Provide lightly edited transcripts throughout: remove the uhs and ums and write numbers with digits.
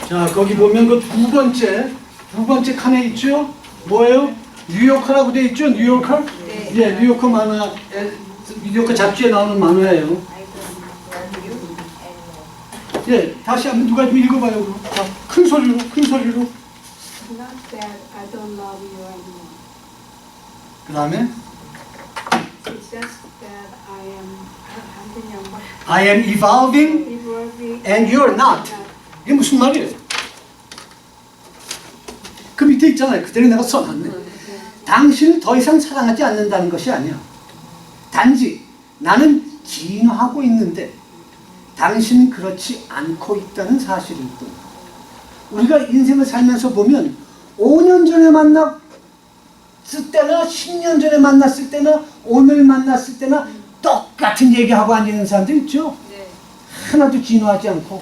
자, 거기 보면 그 두 번째 칸에 있죠? 뭐예요? 뉴요커라고 돼 있죠? 뉴요커? 네. 예, 뉴요커 만화, 뉴요커 잡지에 나오는 만화예요. 예, 다시 한번 누가 좀 읽어봐요. 그럼. 자, 큰 소리로. Not that I don't love you anymore. 그 다음에 It's just that 그냥 I am evolving evolving and you're not. 이게 무슨 말이에요? 그 밑에 있잖아요. 그대로 내가 써놨네. 당신을 더 이상 사랑하지 않는다는 것이 아니야. 단지 나는 진화하고 있는데 당신은 그렇지 않고 있다는 사실일 뿐. 우리가 인생을 살면서 보면 5년 전에 만났을 때나 10년 전에 만났을 때나 오늘 만났을 때나 똑같은 얘기하고 앉아있는 사람들 있죠. 네. 하나도 진화하지 않고.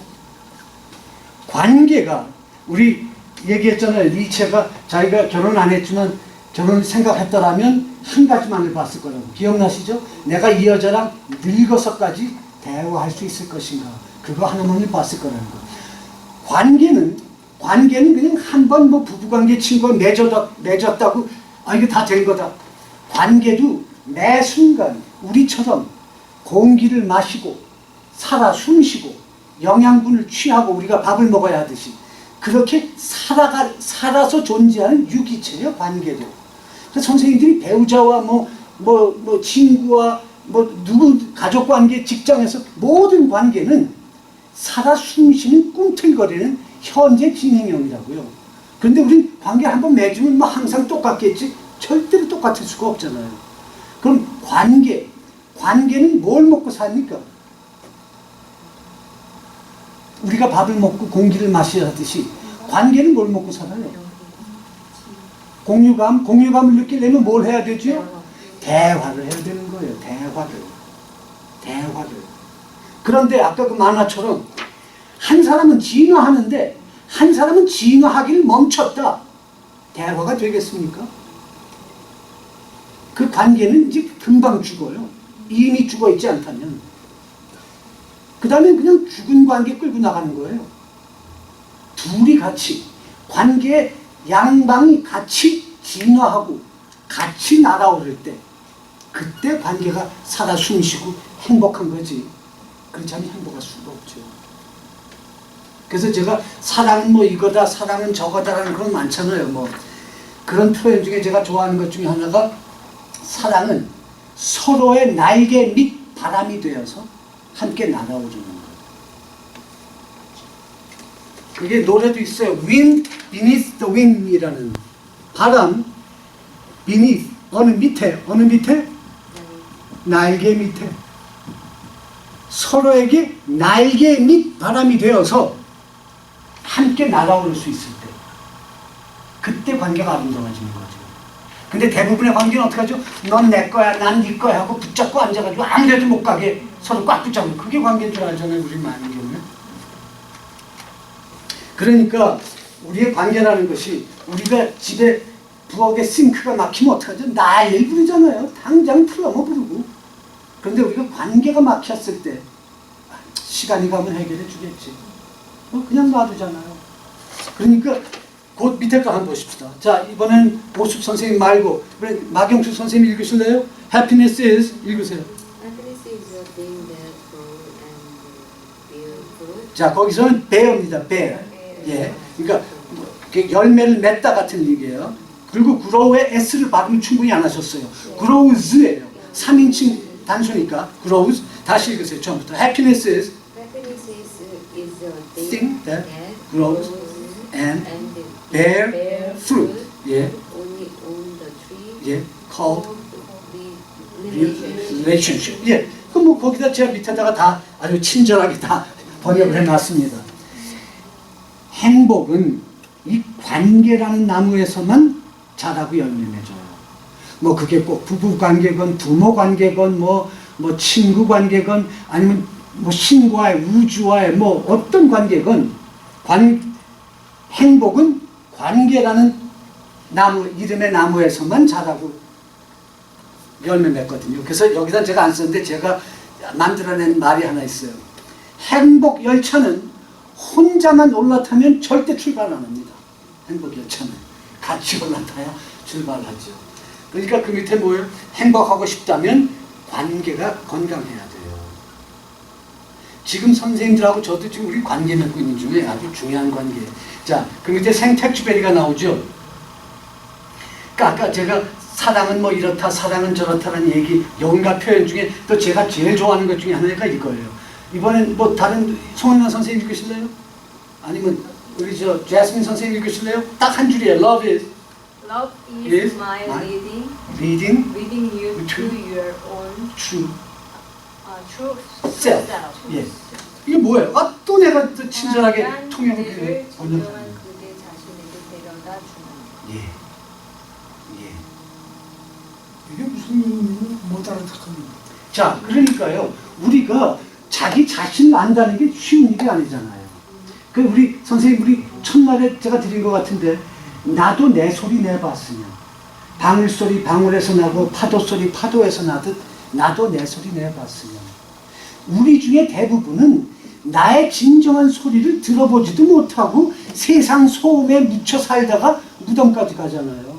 관계가, 우리 얘기했잖아요. 니체가 자기가 결혼 안 했지만 결혼 생각했더라면 한 가지만을 봤을 거라고. 기억나시죠? 내가 이 여자랑 늙어서까지 대화할 수 있을 것인가. 그거 하나만을 봤을 거라는 거. 관계는 그냥 한 번 뭐 부부관계 친구가 맺었다고 이게 다 된 거다. 관계도 매 순간 우리처럼 공기를 마시고 살아 숨쉬고 영양분을 취하고 우리가 밥을 먹어야 하듯이 그렇게 살아서 존재하는 유기체예요. 관계도. 그래서 선생님들이 배우자와 뭐 친구와 누구 가족 관계, 직장에서 모든 관계는 살아 숨쉬는 꿈틀거리는 현재 진행형이라고요. 그런데 우린 관계 한번 맺으면 항상 똑같겠지? 절대로 똑같을 수가 없잖아요. 그럼 관계는 뭘 먹고 삽니까? 우리가 밥을 먹고 공기를 마시듯이 관계는 뭘 먹고 살아요? 공유감을 느끼려면 뭘 해야 되죠? 대화를 해야 되는 거예요. 대화를. 그런데 아까 그 만화처럼 한 사람은 진화하는데 한 사람은 진화하기를 멈췄다. 대화가 되겠습니까? 그 관계는 이제 금방 죽어요. 이미 죽어 있지 않다면. 그 다음에 그냥 죽은 관계 끌고 나가는 거예요. 둘이 같이 관계의 양방이 같이 진화하고 같이 날아오를 때 그때 관계가 살아 숨쉬고 행복한 거지. 그렇지 않으면 행복할 수가 없죠. 그래서 제가 사랑은 뭐 이거다, 사랑은 저거다라는 그런 많잖아요. 그런 표현 중에 제가 좋아하는 것 중에 하나가 사랑은 서로의 날개 및 바람이 되어서 함께 날아오르는 것. 그게 노래도 있어요. Wind beneath the wing이라는. 바람 beneath, 어느 밑에? 날개 밑에. 서로에게 날개 및 바람이 되어서 함께 날아오를 수 있을 때 그때 관계가 아름다워지는 거죠. 근데 대부분의 관계는 어떻게 하죠? 넌 내 거야, 난 네 거야 하고 붙잡고 앉아가지고 아무데도 못 가게 서로 꽉 붙잡고 그게 관계인 줄 알잖아요. 우리 많은 경우에. 그러니까 우리의 관계라는 것이 우리가 집에 부엌에 싱크가 막히면 어떡하죠? 난리를 부르잖아요. 당장 틀어서 부르고. 그런데 우리가 관계가 막혔을 때 시간이 가면 해결해 주겠지. 그냥 놔두잖아요. 그러니까 곧 밑에 거 한번 보십시다. 자, 이번엔 보숙 선생님 말고 마경수 선생님 읽으실래요? Happiness is 읽으세요. Happiness is a thing that grows and bear fruit. 자, 거기서는 bear입니다. bear. 예, 그러니까 열매를 맺다 같은 얘기예요. 그리고 grow에 s를 발음 충분히 안 하셨어요. grows예요. 3인칭 단수니까 grows. 다시 읽으세요. 처음부터. Happiness is A thing that grows and bear fruit. 예, only on the tree. 예, called relationship. relationship. 예, 그럼 거기다 제가 밑에다가 다 아주 친절하게 다 번역을 해놨습니다. 행복은 이 관계라는 나무에서만 자라고 열매 맺어요. 그게 꼭 부부 관계건 부모 관계건 친구 관계건 아니면 신과의 우주와의 어떤 관계건 행복은 관계라는 나무, 이름의 나무에서만 자라고 열매 맺거든요. 그래서 여기다 제가 안 썼는데 제가 만들어낸 말이 하나 있어요. 행복 열차는 혼자만 올라타면 절대 출발 안 합니다. 행복열차는 같이 올라타야 출발하죠. 그러니까 그 밑에 뭐예요? 행복하고 싶다면 관계가 건강해야 돼요. 지금 선생님들하고 저도 지금 우리 관계 맺고 있는 중에 아주 중요한 관계. 자, 그 밑에 생텍쥐베리가 나오죠. 그러니까 아까 제가 사랑은 뭐 이렇다, 사랑은 저렇다는 얘기, 영가 표현 중에 또 제가 제일 좋아하는 것 중에 하나가 이거예요. 이번엔 뭐 다른 송은나 선생님 읽으실래요? 아니면 우리 저 제스민 선생님 읽으실래요? 딱 한 줄이에요. Love is Love is Yes, my my leading leading you to to your own true true self. 예. 이게 뭐예요? 아, 또 내가 또 친절하게 진정한 통역을 그대를 번역. 진정한 그대 자신에게 데려다 주는 예. 예. 이게 무슨 의미는 못 알아듣습니다. 자, 그러니까요. 우리가 자기 자신을 안다는 게 쉬운 일이 아니잖아요. 그 우리 선생님 우리 첫날에 제가 드린 것 같은데 나도 내 소리 내봤으면 방울 소리 방울에서 나고 파도 소리 파도에서 나듯 나도 내 소리 내봤으면 우리 중에 대부분은 나의 진정한 소리를 들어보지도 못하고 세상 소음에 묻혀 살다가 무덤까지 가잖아요.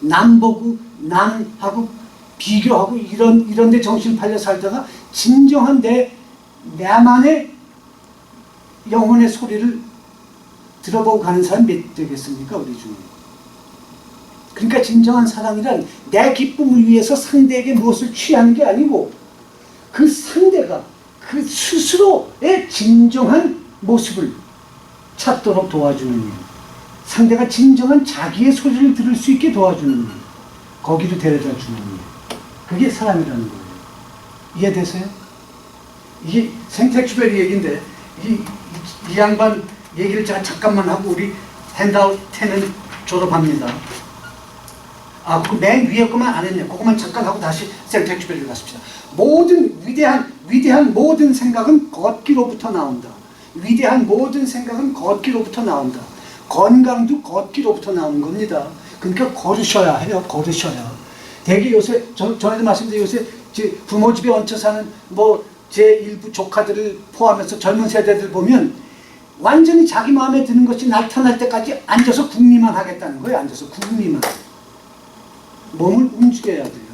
남 보고 남하고 비교하고 이런 데 정신 팔려 살다가 진정한 나만의 영혼의 소리를 들어보고 가는 사람 몇 되겠습니까? 우리 중에. 그러니까 진정한 사랑이란 내 기쁨을 위해서 상대에게 무엇을 취하는 게 아니고 그 상대가 그 스스로의 진정한 모습을 찾도록 도와주는 일. 상대가 진정한 자기의 소리를 들을 수 있게 도와주는 일. 거기로 데려다 주는 일. 그게 사랑이라는 거예요. 이해되세요? 이게 생텍쥐베리 얘기인데 이 양반 얘기를 제가 잠깐만 하고 우리 핸드아웃 10은 졸업합니다. 아, 그 맨 위에 거만 안 했네요. 그것만 잠깐 하고 다시 생텍쥐베리로 갔습니다. 모든 위대한 모든 생각은 걷기로부터 나온다. 위대한 모든 생각은 걷기로부터 나온다. 건강도 걷기로부터 나오는 겁니다. 그러니까 걸으셔야 해요. 걸으셔야. 대개 요새 전에도 말씀드린 요새 부모 집에 얹혀 사는 뭐 제 일부 조카들을 포함해서 젊은 세대들 보면 완전히 자기 마음에 드는 것이 나타날 때까지 앉아서 궁리만 하겠다는 거예요. 앉아서 궁리만. 몸을 움직여야 돼요.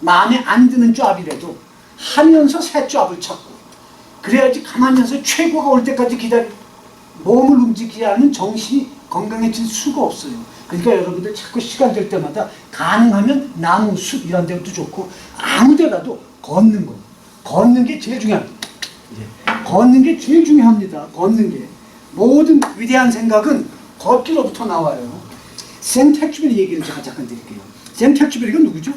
마음에 안 드는 조합이라도 하면서 새 조합을 찾고 그래야지 가만히 있어서 최고가 올 때까지 몸을 움직여야 하는 정신이 건강해질 수가 없어요. 그러니까 여러분들 자꾸 시간 될 때마다 가능하면 나무, 숲 이런 데도 좋고 아무 데라도 걷는 거예요. 걷는 게 제일 중요합니다. 걷는 게 제일 중요합니다. 걷는 게. 모든 위대한 생각은 걷기로부터 나와요. 생텍쥐베리 얘기를 제가 잠깐 드릴게요. 생텍쥐베리가 누구죠?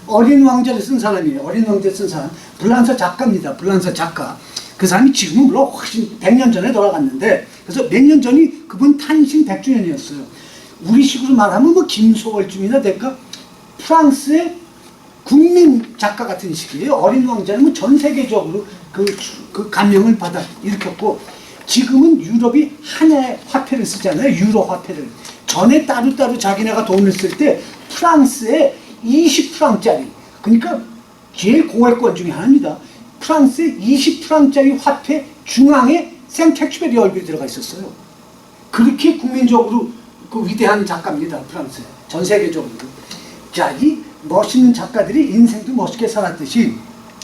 어린 왕자를 쓴 사람이에요. 어린 왕자를 쓴 사람. 불란서 작가입니다. 불란서 작가. 그 사람이 지금은 물론 훨씬 100년 전에 돌아갔는데 그래서 몇 년 전이 그분 탄신 100주년이었어요. 우리식으로 말하면 뭐 김소월쯤이나 될까? 프랑스의 국민 작가 같은 식이에요. 어린 왕자는 뭐 전 세계적으로 그 감명을 받아 일으켰고 지금은 유럽이 하나의 화폐를 쓰잖아요. 유로 화폐를. 전에 따로따로 자기네가 돈을 쓸 때 프랑스의 20프랑짜리 그러니까 제일 고액권 중에 하나입니다. 프랑스의 20프랑짜리 화폐 중앙에 생텍쥐베리 얼굴이 들어가 있었어요. 그렇게 국민적으로 그 위대한 작가입니다. 프랑스 전 세계적으로. 자, 이 멋있는 작가들이 인생도 멋있게 살았듯이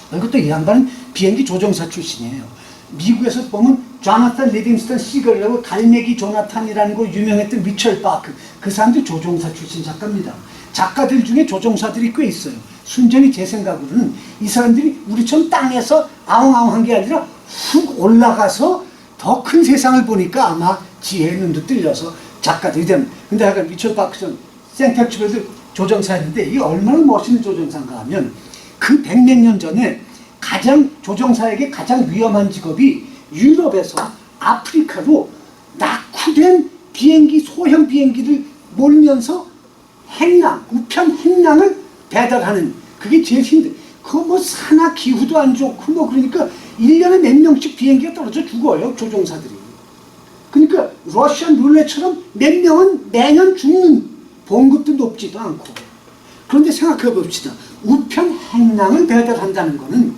그리고 또 이 양반은 비행기 조종사 출신이에요. 미국에서 보면 조나탄 리빙스턴 시걸이라고 갈매기 조나탄이라는 거 유명했던 미첼 바크 그 사람도 조종사 출신 작가입니다. 작가들 중에 조종사들이 꽤 있어요. 순전히 제 생각으로는 이 사람들이 우리처럼 땅에서 아웅아웅한 게 아니라 훅 올라가서 더 큰 세상을 보니까 아마 지혜의 눈도 뜰려서 작가들이 됩니다. 근데 약간 미첼 바크전 생텍쥐베리 조종사였는데 이게 얼마나 멋있는 조종사인가 하면 그 100몇 년 전에 조종사에게 가장 위험한 직업이 유럽에서 아프리카로 낙후된 소형 비행기를 몰면서 우편 행랑을 배달하는 그게 제일 힘들어요. 그거 뭐 산하 기후도 안 좋고 뭐 그러니까 1년에 몇 명씩 비행기가 떨어져 죽어요. 조종사들이. 그러니까 러시안 룰렛처럼 몇 명은 매년 죽는 봉급도 높지도 않고. 그런데 생각해 봅시다. 우편 행랑을 배달한다는 거는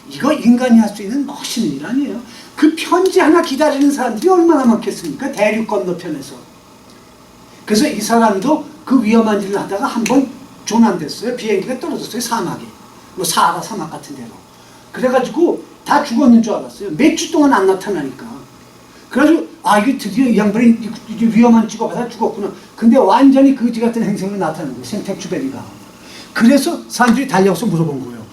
이거 인간이 할 수 있는 멋있는 일 아니에요. 그 편지 하나 기다리는 사람들이 얼마나 많겠습니까? 대륙 건너편에서. 그래서 이 사람도 그 위험한 일을 하다가 한번 조난됐어요. 비행기가 떨어졌어요. 사막에. 뭐 사하라 사막 같은 데로. 그래가지고 다 죽었는 줄 알았어요. 몇 주 동안 안 나타나니까. 그래가지고 이게 드디어 이 양반이 위험한 직업에다 죽었구나. 근데 완전히 거지 같은 행색으로 나타나는 거예요. 생텍쥐베리가. 그래서 사람들이 달려와서 물어본 거예요.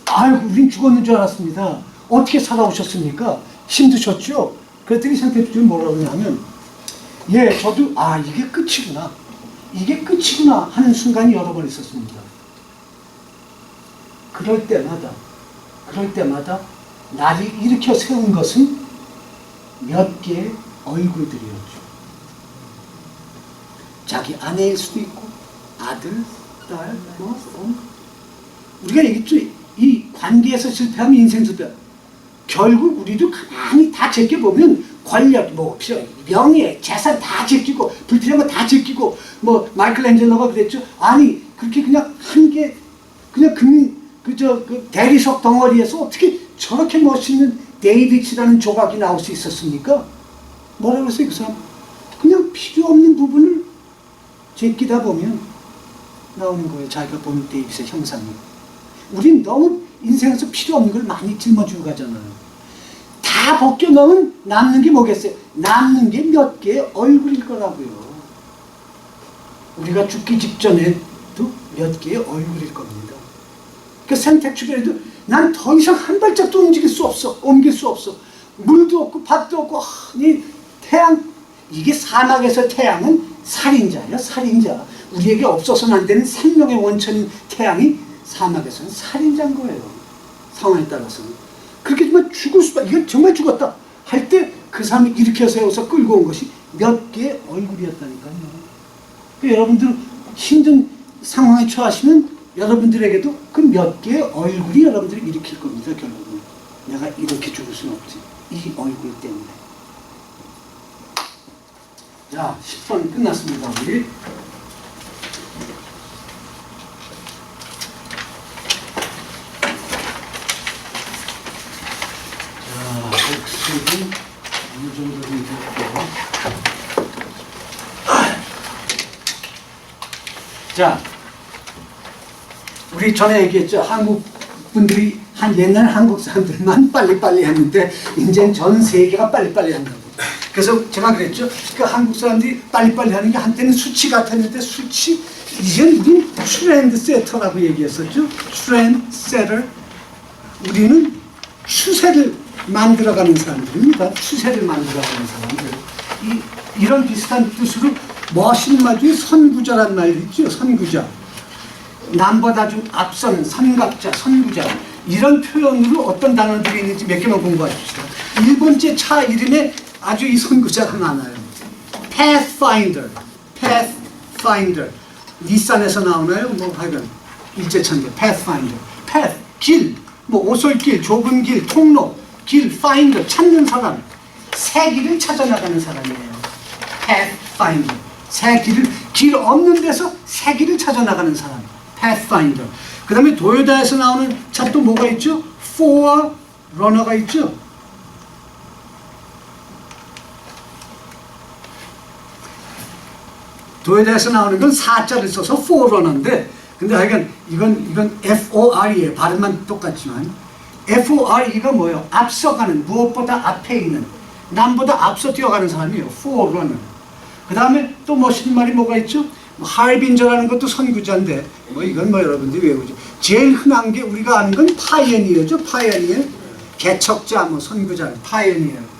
아이고, 우린 죽었는 줄 알았습니다. 어떻게 살아오셨습니까? 힘드셨죠? 그랬더니 생텍쥐베리 뭐라고 하냐면, 예, 저도 이게 끝이구나. 이게 끝이구나 하는 순간이 여러 번 있었습니다. 그럴 때마다 나를 일으켜 세운 것은 몇 개의 얼굴들이었죠. 자기 아내일 수도 있고, 아들, 딸, 우리가 얘기했죠. 이 관계에서 실패하면 인생 실패. 결국 우리도 가만히 다 제껴보면 권력, 명예, 재산 다 제끼고, 불필요한 거 다 제끼고, 마이클앤젤로가 그랬죠. 그렇게 그냥 한 개, 그냥 그 대리석 덩어리에서 어떻게 저렇게 멋있는 데이비치라는 조각이 나올 수 있었습니까? 뭐라고 그랬어요, 그 사람? 그냥 필요 없는 부분을 제끼다 보면 나오는 거예요. 자기가 본 데이빗의 형상이. 우린 너무 인생에서 필요 없는 걸 많이 짊어지고 가잖아요. 다 벗겨놓으면 남는 게 뭐겠어요? 남는 게 몇 개의 얼굴일 거라고요. 우리가 죽기 직전에도 몇 개의 얼굴일 겁니다. 그 생텍쥐베리도 난 더 이상 한 발짝도 옮길 수 없어. 물도 없고 밥도 없고, 이 태양, 이게 사막에서 태양은 살인자예요, 살인자. 우리에게 없어서는 안 되는 생명의 원천인 태양이 사막에서는 살인자인 거예요. 상황에 따라서는. 그렇게 정말 죽을 수밖에, 이건 정말 죽었다 할 때 그 사람이 일으켜 세워서 끌고 온 것이 몇 개의 얼굴이었다니까요. 여러분들 힘든 상황에 처하시면 여러분들에게도 그 몇 개의 얼굴이 여러분들을 일으킬 겁니다. 결국은 내가 이렇게 죽을 수는 없지, 이 얼굴 때문에. 자, 10분 끝났습니다. 우리 복습은 어느 정도 됐고, 자, 우리 전에 얘기했죠. 한국 분들이 옛날 한국 사람들만 빨리빨리 했는데 이제는 전 세계가 빨리빨리 한다고. 그래서 제가 그랬죠. 그 한국 사람들이 빨리빨리 하는 게 한때는 수치 같았는데 이제는 우린 트렌드세터라고 얘기했었죠. 트렌드세터. 우리는 추세를 만들어가는 사람들입니다. 추세를 만들어가는 사람들. 이런 비슷한 뜻으로 멋있는 말 중에 선구자란 말이 있죠. 선구자. 남보다 좀 앞선 선각자, 선구자. 이런 표현으로 어떤 단어들이 있는지 몇 개만 공부하십시다. 일본제 차 이름에 아주 이 선구자가 많아요. Pathfinder. 닛산에서 나오나요? 하여간 일제차인데 Pathfinder. Path, 길, 오솔길, 좁은 길, 통로, 길, finder, 찾는 사람. 새 길을 찾아나가는 사람이에요. Pathfinder. 길 없는 데서 새 길을 찾아나가는 사람. Pathfinder. 그 다음에 도요타에서 나오는 차 또 뭐가 있죠? Forerunner가 있죠? 도요타에서 나오는 건 4자를 써서 Forerunner인데, 근데 하여간 이건 F-O-R이에요. 발음만 똑같지만. F-O-R-E가 뭐예요? 앞서가는, 무엇보다 앞에 있는, 남보다 앞서 뛰어가는 사람이에요. Forerunner. 그 다음에 또 멋있는 말이 뭐가 있죠? 하얼빈저라는 것도 선구자인데, 이건 여러분들이 외우죠. 제일 흔한 게 우리가 아는 건 파이어니어죠. 파이어니어. 개척자, 선구자, 파이어니어.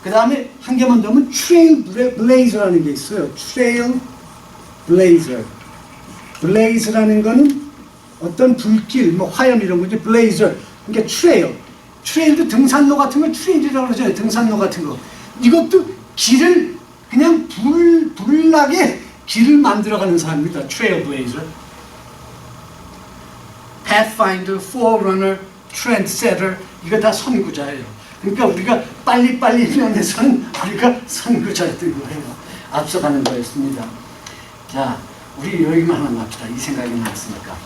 그 다음에 한 개만 더 하면 트레일 블레이저라는 게 있어요. 트레일 블레이저. 블레이즈라는 거는 어떤 불길, 화염 이런 거죠. 블레이저. 그러니까 트레일도 등산로 같은 걸 트레일이라고 그러잖아요. 등산로 같은 거. 이것도 길을 그냥 불나게 길을 만들어가는 사람입니다. 트레일 블레이저. Pathfinder, Forerunner, Trendsetter. 이거 다 선구자예요. 그러니까 우리가 빨리빨리 면에서는 우리가 선구자였던 거예요. 앞서가는 거였습니다. 자, 우리 여기만 하나 납시다. 이 생각이 나왔으니까.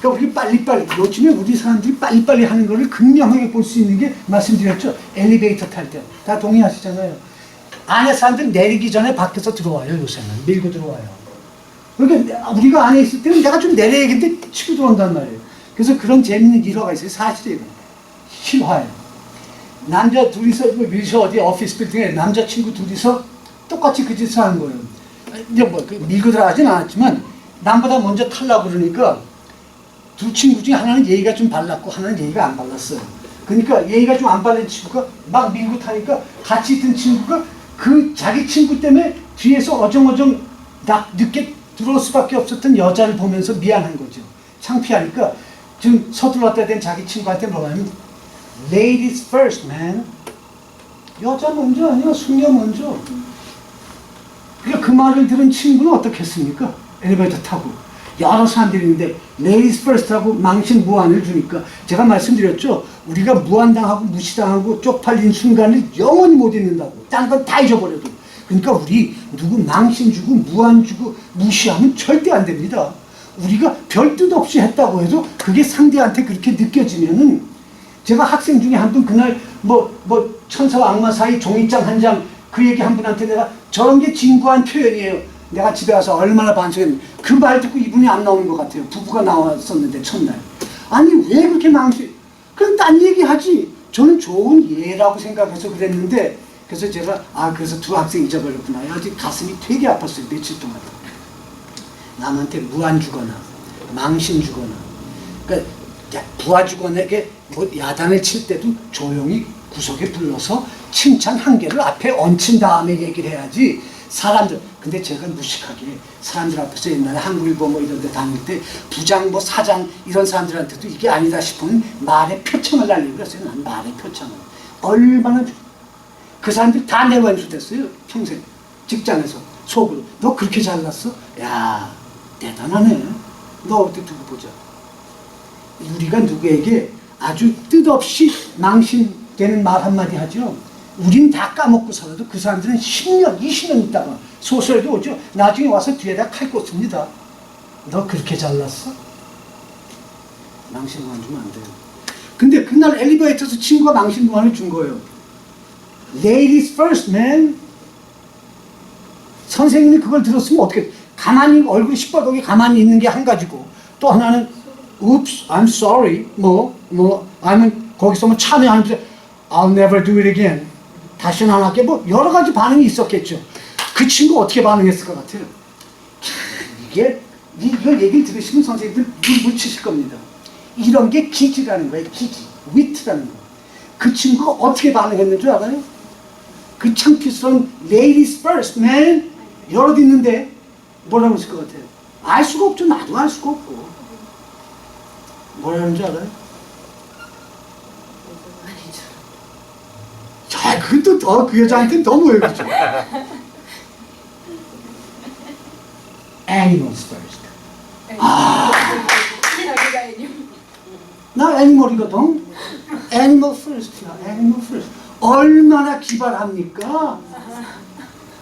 그러니까 우리 빨리빨리, 요즘에 우리 사람들이 빨리빨리 하는 거를 극명하게 볼 수 있는 게 말씀드렸죠. 엘리베이터 탈 때. 다 동의하시잖아요. 안에 사람들 내리기 전에 밖에서 들어와요, 요새는. 밀고 들어와요. 그러니까 우리가 안에 있을 때는 내가 좀 내려야겠는데 치고 들어온단 말이에요. 그래서 그런 재밌는 일화가 있어요. 사실이에요. 실화예요. 남자 둘이서 밀셔 어디 오피스 빌딩에 남자친구 둘이서 똑같이 그 짓을 하는 거예요. 이제 뭐 밀고 들어가진 않았지만 남보다 먼저 타려고 그러니까 두 친구 중에 하나는 예의가 좀 발랐고 하나는 예의가 안 발랐어요. 그러니까 예의가 좀 안 바른 친구가 막 밀고 타니까 같이 있던 친구가 그 자기 친구 때문에 뒤에서 어정어정 늦게 들어올 수밖에 없었던 여자를 보면서 미안한 거죠. 창피하니까 좀 서둘렀다 된 자기 친구한테 뭐라 하면 Ladies first, man. 여자 먼저 아니야, 숙녀 먼저. 그러니까 그 말을 들은 친구는 어떻겠습니까? 엘리베이터 타고 여러 사람들이 있는데 Ladies first 하고 망신 무한을 주니까 제가 말씀드렸죠. 우리가 무한당하고 무시당하고 쪽팔린 순간을 영원히 못 잊는다고. 딴 건 다 잊어버려도. 그러니까 우리 누구 망신 주고 무한 주고 무시하면 절대 안 됩니다. 우리가 별 뜻 없이 했다고 해도 그게 상대한테 그렇게 느껴지면은 제가 학생 중에 한 분 그날 뭐 천사와 악마 사이 종이장 한 장 그 얘기 한 분한테 내가 저런 게 진부한 표현이에요. 내가 집에 와서 얼마나 반성했는데 그 말 듣고 이분이 안 나오는 것 같아요. 부부가 나왔었는데 첫날. 아니 왜 그렇게 망신? 그럼 딴 얘기하지. 저는 좋은 예라고 생각해서 그랬는데 그래서 제가 그래서 두 학생 잊어버렸구나. 아직 가슴이 되게 아팠어요. 며칠 동안. 남한테 무안 주거나 망신 주거나 그러니까 부하직원에게 뭐 야단을 칠 때도 조용히 구석에 불러서 칭찬 한 개를 앞에 얹힌 다음에 얘기를 해야지. 사람들 근데 제가 무식하게 사람들 앞에서 옛날에 한국일보 뭐 이런 데 다닐 때 부장 뭐 사장 이런 사람들한테도 이게 아니다 싶으면 말에 표창을 날리고 그랬어요. 난 말에 표창을 얼마나 그 사람들 다 내 원수 됐어요. 평생 직장에서 속으로 너 그렇게 잘났어? 야 대단하네. 너 어디 두고 보자. 우리가 누구에게 아주 뜻없이 망신되는 말 한마디 하죠. 우린 다 까먹고 살아도 그 사람들은 10년, 20년 있다가 소설에도 오죠. 나중에 와서 뒤에다 칼 꽂습니다. 너 그렇게 잘났어? 망신만 주면 안 돼요. 근데 그날 엘리베이터에서 친구가 망신무한을 준 거예요. Ladies first, man. 선생님이 그걸 들었으면 어떻게 가만히 얼굴이 시뻘겋게 가만히 있는 게 한 가지고 또 하나는 Oops, I'm sorry. 아니면 거기서 뭐 참여하는데 I'll never do it again. 다시는 안 할게. 뭐 여러 가지 반응이 있었겠죠. 그 친구 어떻게 반응했을 것 같아요? 이걸 얘기를 들으시면 선생님들 눈물 치실 겁니다. 이런 게 기지라는 거예요. 기지. 위트라는 거. 그 친구가 어떻게 반응했는 줄 알아요? 그 창피스러운 Ladies first, man. 여럿 있는데 뭐라고 했을 것 같아요? 알 수가 없죠. 나도 알 수가 없고. 뭐라는 줄 알아요? 자, 그것도 더 그 여자한테는 더 뭐예요, 그죠? Animals first. 나 애니멀이거든. Animal first야, animal first. 얼마나 기발합니까?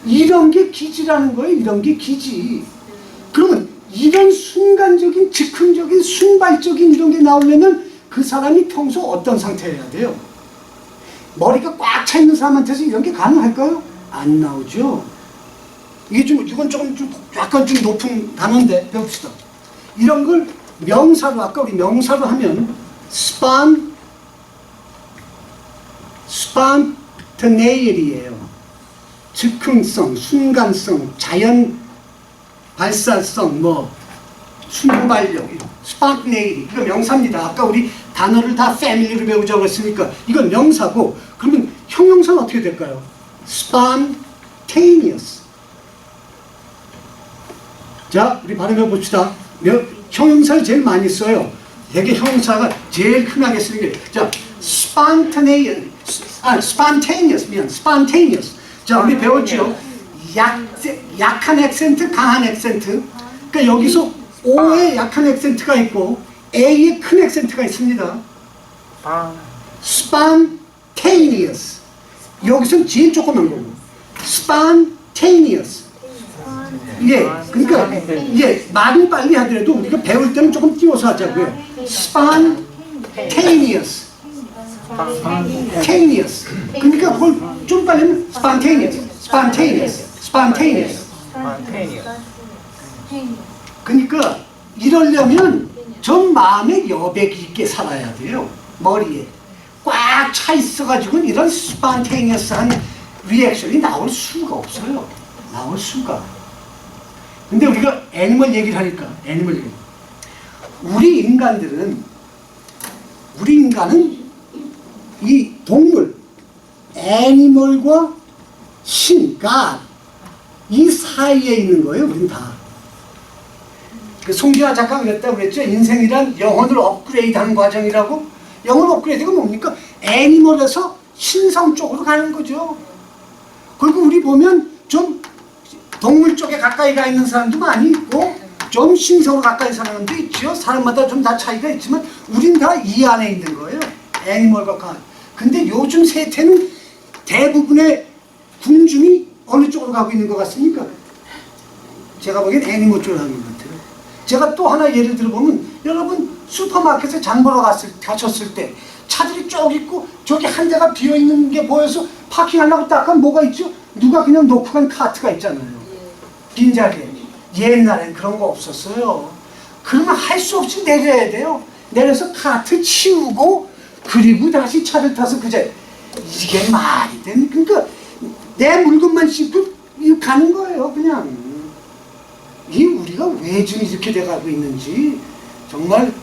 이런 게 기지라는 거예요. 이런 게 기지. 그러면 이런 순간적인, 즉흥적인, 순발적인 이런 게 나오려면 그 사람이 평소 어떤 상태여야 돼요? 머리가 꽉 차 있는 사람한테서 이런 게 가능할까요? 안 나오죠. 이건 조금 약간 좀 높은 단어인데 배웁시다. 이런 걸 명사로 아까 우리 명사로 하면 spontaneity예요. 즉흥성, 순간성, 자연 발사성, 순발력, spontaneity. 이거 명사입니다. 아까 우리 단어를 다 family로 배우자고 했으니까 이건 명사고, 그러면 형용사는 어떻게 될까요? spontaneous. 자, 우리 발음해 봅시다. 형용사를 제일 많이 써요. 되게 형용사가 제일 흔하게 쓰는 게, 자, spontaneous. 자, 우리 배웠죠? 약한 액센트, 강한 액센트. 그러니까 여기서 O에 약한 액센트가 있고 A에 큰 액센트가 있습니다. spontaneous. 여기서는 제일 조그만 거고. spontaneous. 예, 그러니까 말은 빨리 하더라도 우리가 배울 때는 조금 띄워서 하자고요. spontaneous. spontaneous. 그러니까 그걸 좀 빨리 하면 spontaneous. 그러니까 이러려면 좀 마음에 여백이 있게 살아야 돼요. 머리에 꽉 차 있어가지고 이런 spontaneous한 리액션이 나올 수가 없어요. 나올 수가. 근데 우리가 애니멀 얘기를 하니까 애니멀 얘기. 우리 인간은 이 동물, 애니멀과 신, 이 사이에 있는 거예요. 우리는 다. 그 송기화 작가가 그랬다고 그랬죠. 인생이란 영혼을 업그레이드하는 과정이라고. 영혼 업그레이드가 뭡니까? 애니멀에서 신성 쪽으로 가는 거죠. 그리고 우리 보면 좀 동물 쪽에 가까이 가 있는 사람도 많이 있고 좀 신성으로 가까이 사는 사람도 있죠. 사람마다 좀 다 차이가 있지만 우린 다 이 안에 있는 거예요. 애니멀과 가. 근데 요즘 세태는 대부분의 군중이 어느 쪽으로 가고 있는 것 같습니까? 제가 보기엔 애니멀 쪽으로 가는 것 같아요. 제가 또 하나 예를 들어보면 여러분 슈퍼마켓에 장 보러 가셨을 때 차들이 쭉 있고 저기 한 대가 비어있는 게 보여서 파킹하려고 딱 하면 뭐가 있죠? 누가 그냥 놓고 간 카트가 있잖아요. 빈자리에. 옛날엔 그런 거 없었어요. 그러면 할 수 없이 내려야 돼요. 내려서 카트 치우고 그리고 다시 차를 타서 그제 이게 말이 되는 그러니까 내 물건만 싣고 가는 거예요. 그냥 이 우리가 왜 지금 이렇게 돼가고 있는지 정말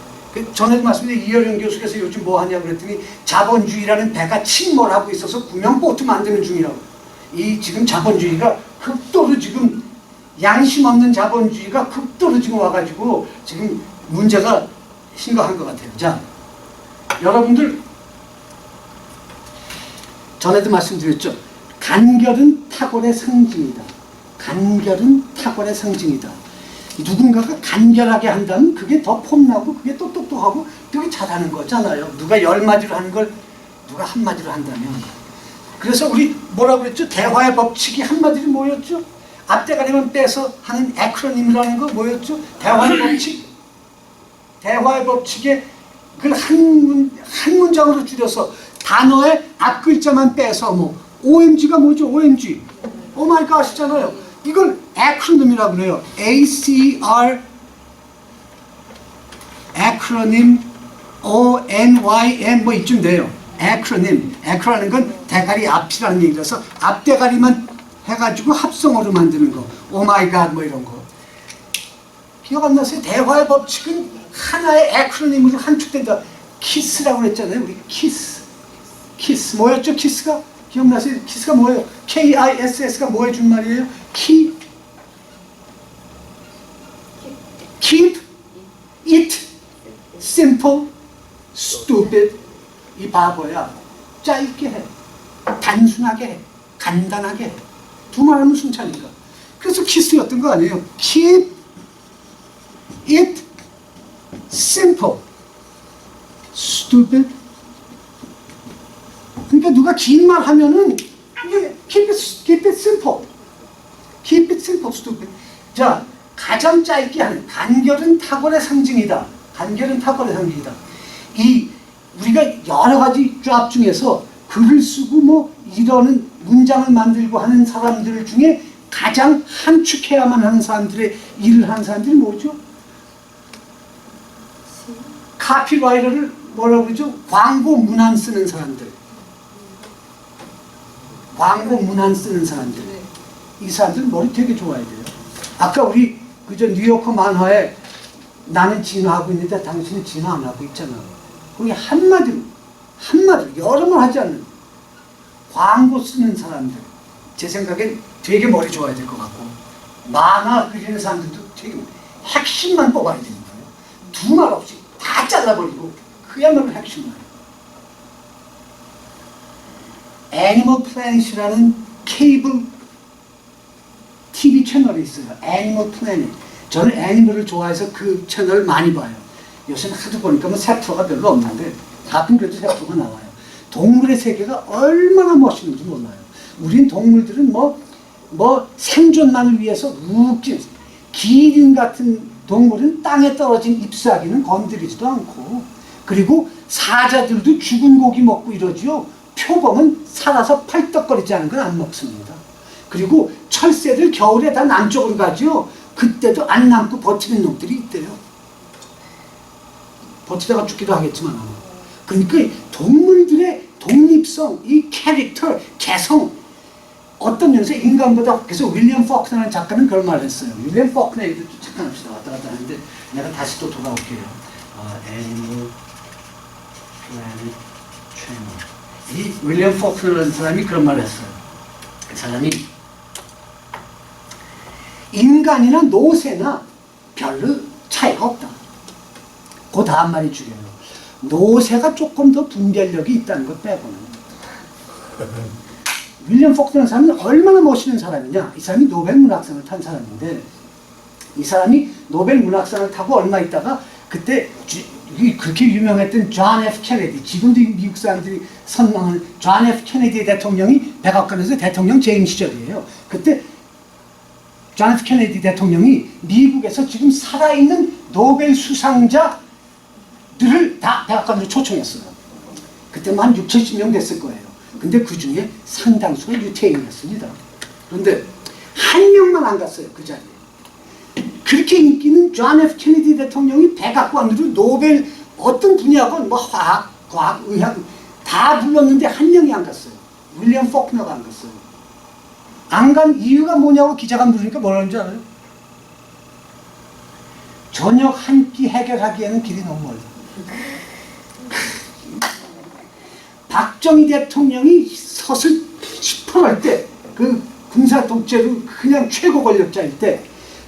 전에도 말씀드린 이여령 교수께서 요즘 뭐 하냐고 그랬더니 자본주의라는 배가 침몰하고 있어서 구명보트 만드는 중이라고. 이 지금 자본주의가 극도로 지금 양심 없는 자본주의가 극도로 지금 와가지고 지금 문제가 심각한 것 같아요. 자, 여러분들 전에도 말씀드렸죠. 간결은 탁월의 상징이다. 간결은 탁월의 상징이다. 누군가가 간결하게 한다면 그게 더 폼나고 그게 또 똑똑하고 그게 잘하는 거잖아요. 누가 10마디로 하는 걸 누가 한마디로 한다면. 그래서 우리 뭐라고 그랬죠? 대화의 법칙이 한마디로 뭐였죠? 앞대가리만 빼서 하는 에크로님이라는 거 뭐였죠? 대화의 법칙. 대화의 법칙에 그걸 한 문장으로 줄여서 단어의 앞글자만 빼서 뭐 OMG가 뭐죠? OMG. 오마이갓 하시잖아요. 이걸 에크로님이라고 그래요. ACR 에크로님 ONYM 뭐 이쯤 돼요. 에크로님. 에크로라는 건 대가리 앞이라는 얘기라서 앞대가리만 해가지고 합성어로 만드는 거. 오마이갓 뭐 이런 거. 기억 안 나세요? 대화의 법칙은 하나의 에크로님으로 함축된다. 키스라고 그랬잖아요. 우리 키스. 키스. 뭐였죠? 키스가? 기억나세요? 키스가 뭐예요? KISS가 뭐 해준 말이에요? Keep it simple, stupid. 이 바보야. 짧게 해. 단순하게 해. 간단하게 해. 두 말 하면 순차니까. 그래서 키스였던 거 아니에요? Keep it simple, stupid. 그러니까 누가 긴 말 하면은 keep it simple, keep it simple, stupid. 자, 가장 짧게 하는 간결은 탁월의 상징이다. 간결은 탁월의 상징이다. 이 우리가 여러 가지 잡 중에서 글을 쓰고 뭐 이러는 문장을 만들고 하는 사람들 중에 가장 함축해야만 하는 사람들의 일을 하는 사람들이 뭐죠? 카피라이터를 뭐라고 그러죠? 광고 문안 쓰는 사람들. 광고 문안 쓰는 사람들. 이 사람들 머리 되게 좋아야 돼요. 아까 우리 그저 뉴요커 만화에 나는 진화하고 있는데 당신은 진화 안 하고 있잖아. 거기 한마디로 여러 번 하지 않는 광고 쓰는 사람들. 제 생각엔 되게 머리 좋아야 될 것 같고 만화 그리는 사람들도 되게 핵심만 뽑아야 되는 거예요. 두 말 없이 다 잘라버리고 그야말로 핵심만. 애니멀 플래닛이라는 케이블 TV 채널이 있어요. 애니멀 플래닛. 저는 애니멀을 좋아해서 그 채널을 많이 봐요. 요새는 하도 보니까 뭐 세프가 별로 없는데 가끔 그래도 세프가 나와요. 동물의 세계가 얼마나 멋있는지 몰라요. 우린 동물들은 뭐 뭐 생존만을 위해서 웃긴 기린 같은 동물은 땅에 떨어진 잎사귀는 건드리지도 않고, 그리고 사자들도 죽은 고기 먹고 이러지요. 표범은 살아서 팔떡거리지 않은 건 안 먹습니다. 그리고 철새들 겨울에 다 남쪽으로 가지요. 그때도 안 남고 버티는 놈들이 있대요. 버티다가 죽기도 하겠지만. 그러니까 동물들의 독립성, 이 캐릭터, 개성, 어떤 면에서 인간보다, 그래서 윌리엄 포크너라는 작가는 그런 말을 했어요. 윌리엄 포크너 얘기도 잠깐 합시다. 왔다 갔다 하는데 내가 다시 또 돌아올게요. Animal Planet Channel. 이 윌리엄 포크너라는 사람이 그런 말을 했어요. 그 사람이 인간이나 노새나 별로 차이가 없다. 그 다음 말이 중요해요. 노새가 조금 더 분별력이 있다는 것 빼고는. 윌리엄 포크너라는 사람은 얼마나 멋있는 사람이냐. 이 사람이 노벨 문학상을 탄 사람인데, 이 사람이 노벨 문학상을 타고 얼마 있다가 그때 그렇게 유명했던 존 F 케네디, 지금도 미국 사람들이 선망하는 존 F 케네디 대통령이 백악관에서 대통령 재임 시절이에요. 그때 존 F 케네디 대통령이 미국에서 지금 살아있는 노벨 수상자들을 다 백악관으로 초청했어요. 그때만 한 6, 70명 됐을 거예요. 근데 그 중에 상당수가 유태인이었습니다. 그런데 한 명만 안 갔어요, 그 자리에. 그렇게 인기는 존 F 케네디 대통령이 백악관으로 노벨 어떤 분야건 뭐 화학, 과학, 의학 다 불렀는데 한 명이 안 갔어요. 윌리엄 포크너가 안 갔어요. 안 간 이유가 뭐냐고 기자가 물으니까 뭐라는 줄 알아요? 저녁 한 끼 해결하기에는 길이 너무 멀다. 박정희 대통령이 서슬 18할 때, 그 군사 독재로 그냥 최고 권력자일 때,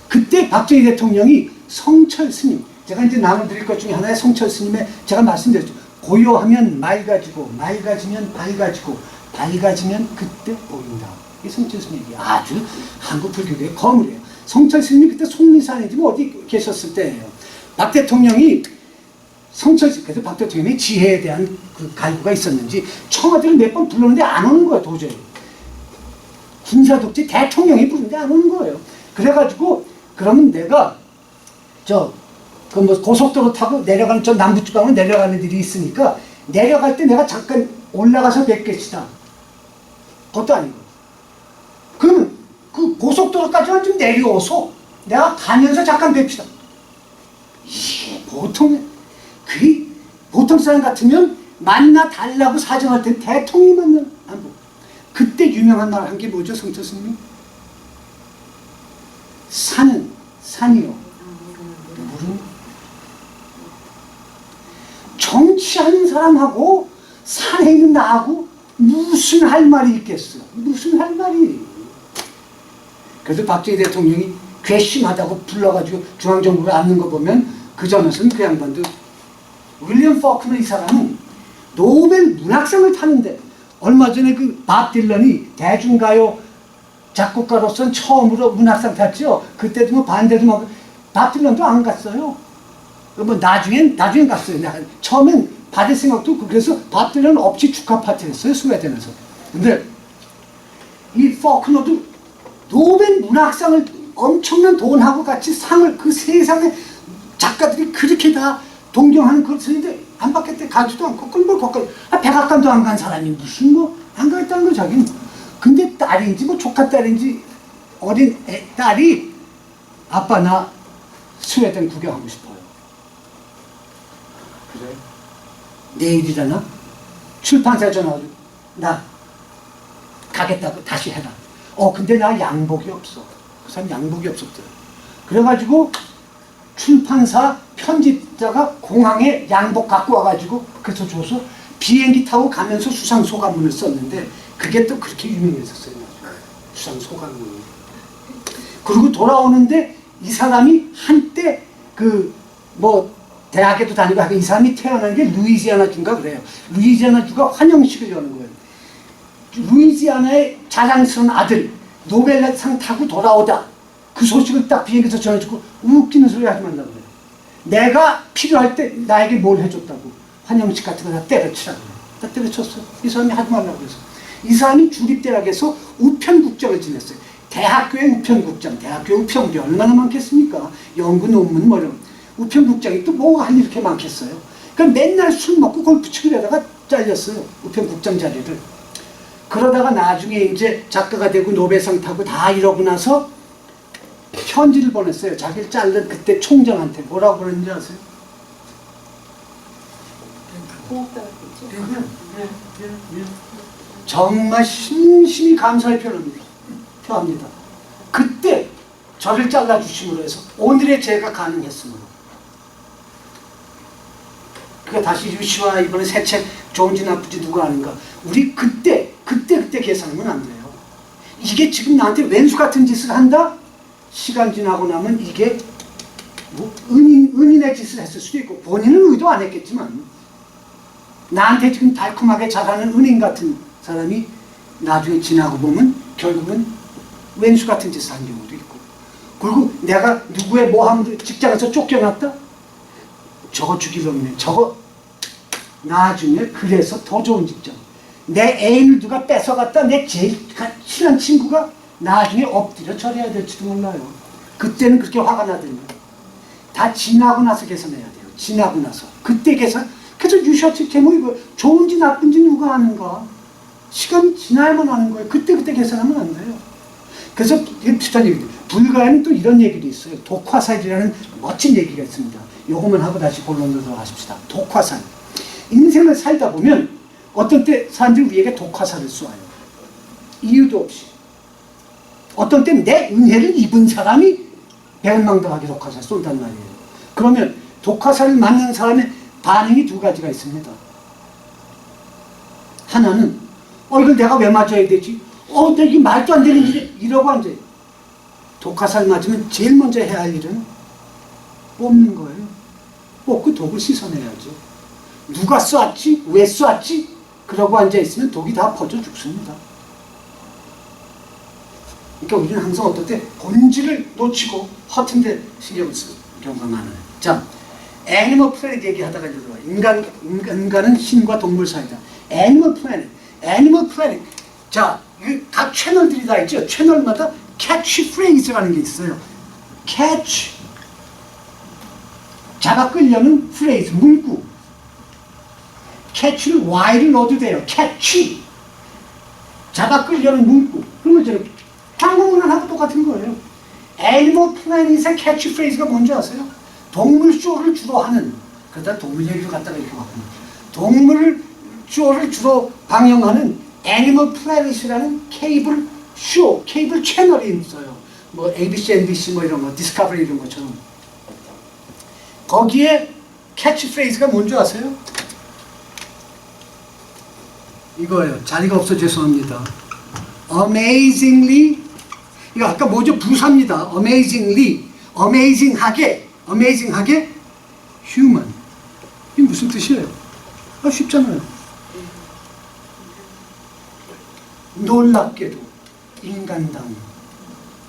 그때 박정희 대통령이 성철 스님, 제가 이제 나눠드릴 것 중에 하나의 성철 스님의, 제가 말씀드렸죠. 고요하면 맑아지고, 맑아지면 밝아지고, 밝아지면 그때 보인다. 이 성철 스님이 아주 한국 불교계의 거물이에요. 성철 스님이 그때 속리산이지 뭐 어디 계셨을 때예요. 박 대통령이 성철, 그래서 박 대통령이 지혜에 대한 그 갈구가 있었는지 청와대를 몇 번 불렀는데 안 오는 거야, 도저히. 군사독재 대통령이 부르는데 안 오는 거예요. 그래가지고, 그러면 내가, 그 뭐 고속도로 타고 내려가는, 저 남부지방으로 내려가는 일이 있으니까, 내려갈 때 내가 잠깐 올라가서 뵙겠시다. 그것도 아니고. 그러면 그 고속도로까지만 좀 내려오소. 내가 가면서 잠깐 뵙시다. 이게 보통 사람 같으면 만나 달라고 사정할 때 대통령이 만나 안 보고. 그때 유명한 말 한 게 뭐죠, 성철 스님이? 산은 산이요, 물은. 정치하는 사람하고 산에 있는 나하고 무슨 할 말이 있겠어? 무슨 할 말이? 그래서 박정희 대통령이 괘씸하다고 불러가지고 중앙정부를 앉는 거 보면 그 점에서는 그 양반도, 윌리엄 포크너 이 사람은 노벨 문학상을 타는데, 얼마 전에 그 밥 딜런이 대중가요 작곡가로서는 처음으로 문학상 탔죠. 그때도 뭐 반대도 막, 밥 딜런도 안 갔어요. 뭐 나중엔 갔어요. 처음엔 받을 생각도 없고, 그래서 밥 딜런 없이 축하 파티를 했어요, 스웨덴에서. 근데 이 포크너도 노벨 문학상을 엄청난 돈하고 같이 상을, 그 세상에 작가들이 그렇게 다 동경하는 그걸 쓰는데 안 받겠대. 가지도 않고 꿀벌 거꾸로. 백악관도 안 간 사람이 무슨 뭐 안 가겠다는 거 자기는. 근데 딸인지 뭐 조카 딸인지 어린 딸이, 아빠 나 스웨덴 구경하고 싶어요. 그래? 내일이잖아. 출판사에 전화가지고 나 가겠다고 다시 해라. 근데 나 양복이 없어. 그 사람 양복이 없었대요. 그래가지고 출판사 편집자가 공항에 양복 갖고 와가지고 그래서 줘서 비행기 타고 가면서 수상 소감문을 썼는데, 그게 또 그렇게 유명했었어요. 수상 소감문. 그리고 돌아오는데 이 사람이 한때 그 뭐 대학에도 다니고 하고, 이 사람이 태어난 게 루이지아나 주인가 그래요. 루이지아나 주가 환영식을 여는 거예요. 루이지아나의 자랑스러운 아들 노벨상 타고 돌아오다 그 소식을 딱 비행기에서 전해주고 웃기는 소리 하지 말라고 그래요. 내가 필요할 때 나에게 뭘 해줬다고. 환영식 같은 거 다 때려치라고 그래요. 다 때려쳤어요. 이 사람이 하지 말라고 그래서. 이 사람이 주립대학에서 우편국장을 지냈어요. 대학교의 우편국장, 대학교 우편물이 얼마나 많겠습니까? 연구 논문 뭐 이런 우편국장이 또 뭐가 할 이렇게 많겠어요? 그럼 맨날 술 먹고 골프 치기에다가 잘렸어요. 우편국장 자리를. 그러다가 나중에 이제 작가가 되고 노벨상 타고 다 이러고 나서 편지를 보냈어요. 자기를 자른 그때 총장한테 뭐라고 그랬는지 아세요? 고맙다고 했죠. 정말 심심히 감사의 표합니다. 그때 저를 잘라주심으로 해서 오늘의 제가 가능했으므로. 그러니까 다시 유시와 이번에 새 책 좋은지 나쁜지 누가 아는가. 우리 그때 계산하면 안 돼요. 이게 지금 나한테 왼수 같은 짓을 한다? 시간 지나고 나면 이게 뭐 은인의 짓을 했을 수도 있고 본인은 의도 안 했겠지만 나한테 지금 달콤하게 잘하는 은인 같은 사람이 나중에 지나고 보면 결국은 왼수 같은 짓을 한 경우도 있고 그리고 내가 누구의 모함으로 직장에서 쫓겨났다? 저거 죽이려면 저거 나중에 그래서 더 좋은 직장 내 애인을 누가 뺏어갔다 내 제일 친한 친구가 나중에 엎드려 절해야 될지도 몰라요. 그때는 그렇게 화가 나더니 다 지나고 나서 계산해야 돼요. 지나고 나서 그때 계산. 그래서 유셔츠 제목이 뭐 좋은지 나쁜지 누가 아는가. 시간이 지나야만 아는 거예요. 그때 계산하면 안 돼요. 그래서 비슷한 얘기들. 불가에는 또 이런 얘기도 있어요. 독화살이라는 멋진 얘기가 있습니다. 요것만 하고 다시 본론으로 들어가십시다. 독화살. 인생을 살다 보면 어떤 때 사람들이 우리에게 독화살을 쏘아요. 이유도 없이. 어떤 때는 내 은혜를 입은 사람이 배은망덕하게 독화살 쏜단 말이에요. 그러면 독화살을 맞는 사람의 반응이 두 가지가 있습니다. 하나는 이걸 내가 왜 맞아야 되지? 나 이게 말도 안 되는 일이 이러고 앉아요. 독화살 맞으면 제일 먼저 해야 할 일은 뽑는 거예요. 뽑고 독을 씻어내야죠. 누가 쐈지? 왜 쐈지? 그러고 앉아있으면 독이 다 퍼져 죽습니다. 그러니까 우리는 항상 어떨 때 본질을 놓치고 허튼 데 신경을 쓰는 경우가 많아요. 자, 애니멀 플래닛 얘기하다가 들어와. 인간은 신과 동물 사이다. 애니멀 플래닛. 자, 각 채널들이 다 있죠. 채널마다 캐치 프레이즈라는 게 있어요. 캐치. 잡아 끌려는 프레이즈, 문구. 캐치를 Y를 넣어도 돼요. 캐치. 잡아 끌려는 문구. 그러면 저렇게. 한국문화하고 똑같은 거예요. 애니멀 플래닛의 캐치 프레이즈가 뭔지 아세요? 동물 쇼를 주로 하는, 그러다 동물 얘기를 갖다가 이렇게 바꾸는, 동물 쇼를 주로 방영하는 애니멀 플래닛이라는 케이블 쇼, 케이블 채널이 있어요. 뭐 ABC, NBC 뭐 이런 거, 디스커버리 이런 것처럼. 거기에 캐치 프레이즈가 뭔지 아세요? 이거예요. 자리가 없어 죄송합니다. Amazingly, 이거 아까 뭐죠? 부사입니다. amazing하게 human. 이게 무슨 뜻이에요? 쉽잖아요. 놀랍게도 인간다운.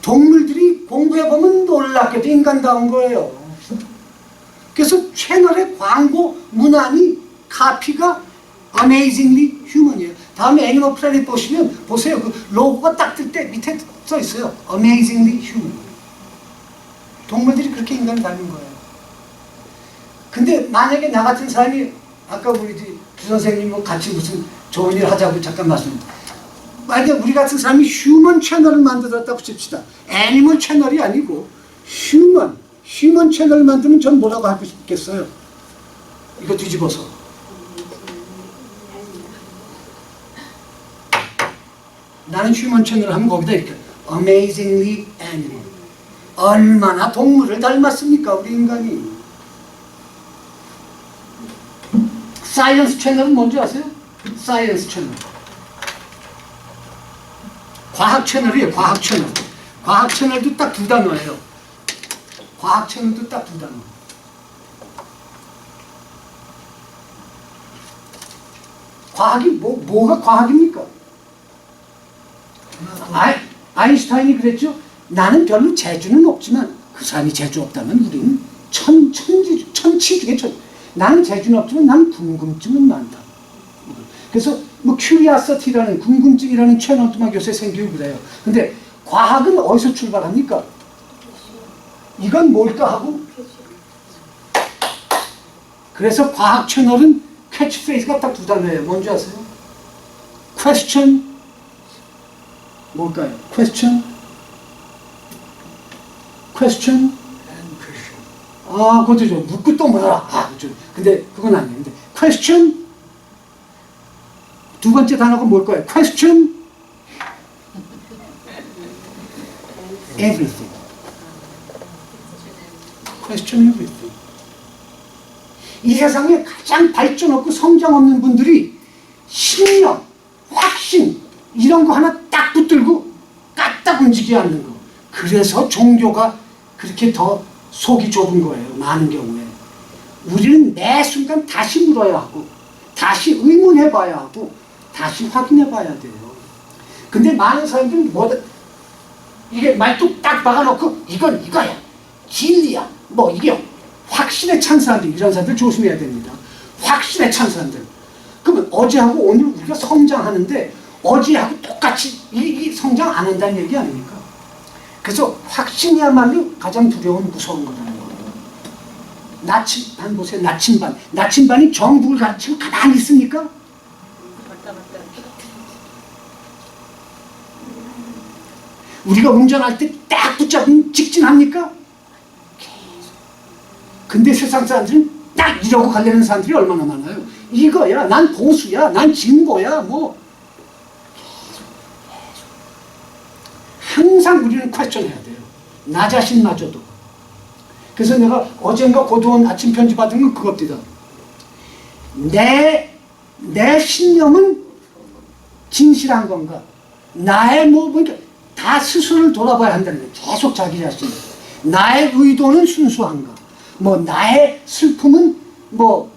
동물들이 공부해보면 놀랍게도 인간다운 거예요. 그래서 채널의 광고 문안이 카피가 amazingly human이에요. 다음에 애니멀 플래닛 보세요. 그 로고가 딱 뜰 때 밑에 써 있어요. amazingly human. 동물들이 그렇게 인간을 닮은 거예요. 근데 만약에 나 같은 사람이 아까 우리 주 선생님 같이 무슨 좋은 일 하자고 잠깐 말씀. 만약에 우리 같은 사람이 휴먼 채널을 만들었다고 칩시다. 애니멀 채널이 아니고 휴먼 채널을 만들면 전 뭐라고 하고 싶겠어요? 이거 뒤집어서. 나는 휴먼 채널을 하면 거기다 이렇게 amazingly animal. 얼마나 동물을 닮았습니까 우리 인간이. 사이언스 채널은 뭔지 아세요? 사이언스 채널. 과학 채널이에요. 과학 채널. 과학 채널도 딱 두 단어예요. 과학 채널도 딱 두 단어. 과학이 뭐가 과학입니까? 아인슈타인이 그랬죠. 나는 별로 재주는 없지만 그 사람이 재주 없다면 우리는 천치 중에 천. 나는 재주는 없지만 나는 궁금증은 많다. 그래서 뭐 큐리아시티라는 궁금증이라는 채널도 막 요새 생기고 그래요. 근데 과학은 어디서 출발합니까? 이건 뭘까 하고 그래서 과학 채널은 캐치프레이즈가 딱 두 단어예요. 뭔지 아세요? question 뭘까요? question and question. 아, 그것도 좀 묻고 또 물어라. 아, 그렇죠. 근데 그건 아니에요. 근데 question 두 번째 단어가 뭘까요? question everything. question everything. 이 세상에 가장 발전 없고 성장 없는 분들이 신념, 확신 이런 거 하나 딱 붙들고 까딱 움직이지 않는 거. 그래서 종교가 그렇게 더 속이 좁은 거예요. 많은 경우에. 우리는 매 순간 다시 물어야 하고 다시 의문해 봐야 하고 다시 확인해 봐야 돼요. 근데 많은 사람들은 뭐다 이게 말뚝 딱 박아놓고 이건 이거야. 진리야. 뭐 이게 확신에 찬 사람들 이런 사람들 조심해야 됩니다. 확신에 찬 사람들. 그러면 어제하고 오늘 우리가 성장하는데 어제하고 똑같이 이 성장 안 한다는 얘기 아닙니까? 그래서 확신이야말로 가장 두려운 무서운 거라는 거예요. 나침반 보세요. 나침반. 나침반이 정북을 가르치고 가만히 있습니까? 우리가 운전할 때 딱 붙잡으면 직진합니까? 근데 세상 사람들은 딱 이러고 가려는 사람들이 얼마나 많아요. 이거야. 난 보수야. 난 진보야. 뭐 항상 우리는 퀘스천 해야 돼요. 나 자신마저도. 그래서 내가 어젠가 고도원 아침 편지 받은 건 그겁니다. 내 신념은 진실한 건가? 나의 그러니까 다 스스로를 돌아봐야 한다는 거예요. 계속 자기 자신. 나의 의도는 순수한가? 뭐 나의 슬픔은 뭐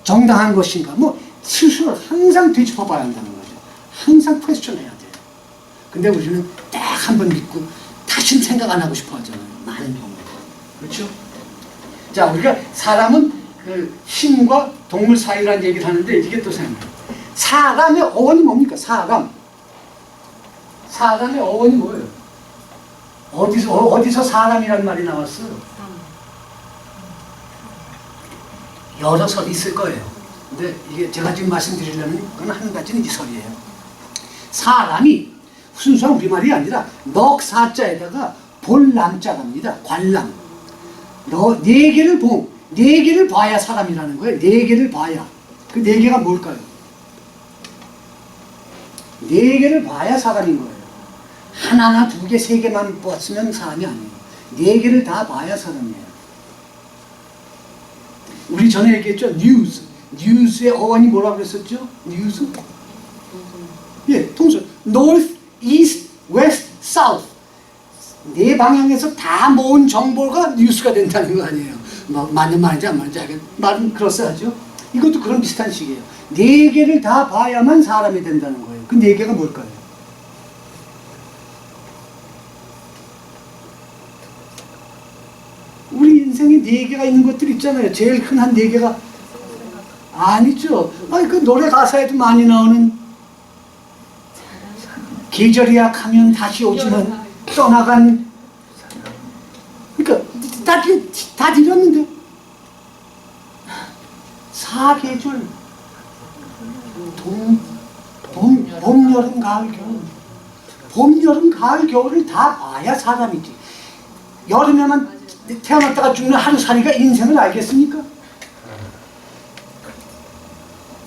정당한 것인가? 뭐 스스로 항상 되짚어봐야 한다는 거죠. 항상 퀘스천 해야 돼요. 근데 우리는 딱 한 번 믿고 다시는 생각 안 하고 싶어 하잖아요. 많은 경우에. 그렇죠? 자, 우리가 사람은 그 신과 동물 사이라는 얘기를 하는데 이게 또 생각나요. 사람의 어원이 뭡니까? 사람의 어원이 뭐예요? 어디서 사람이라는 말이 나왔어요? 여러 설이 있을 거예요. 근데 이게 제가 지금 말씀드리려는 건 한 가지는 이 설이에요. 사람이 순수한 우리말이 아니라 넉사자에다가 볼남자랍니다. 관람. 네 개를 봐야 사람이라는 거예요. 네 개를 봐야. 그 네 개가 뭘까요? 네 개를 봐야 사람인 거예요. 하나나 두 개, 세 개만 봤으면 사람이 아니에요. 네 개를 다 봐야 사람이에요. 우리 전에 얘기했죠? 뉴스의 어원이 뭐라고 그랬었죠? 뉴스? 예, 동선. North, East, West, South. 네 방향에서 다 모은 정보가 뉴스가 된다는 거 아니에요. 뭐 맞는 말인지 안 맞는지 알겠 말은 그럴싸하죠? 이것도 그런 비슷한 식이에요. 네 개를 다 봐야만 사람이 된다는 거예요. 그 네 개가 뭘까요? 우리 인생에 네 개가 있는 것들 있잖아요. 제일 큰 한 네 개가 아니죠. 아니 그 노래 가사에도 많이 나오는 계절이야 가면 다시 오지만 떠나간 그러니까 다 드렸는데 사계절 봄, 여름, 가을, 겨울 봄, 여름, 가을, 겨울을 다 봐야 사람이지. 여름에만 태어났다가 죽는 하루살이가 인생을 알겠습니까?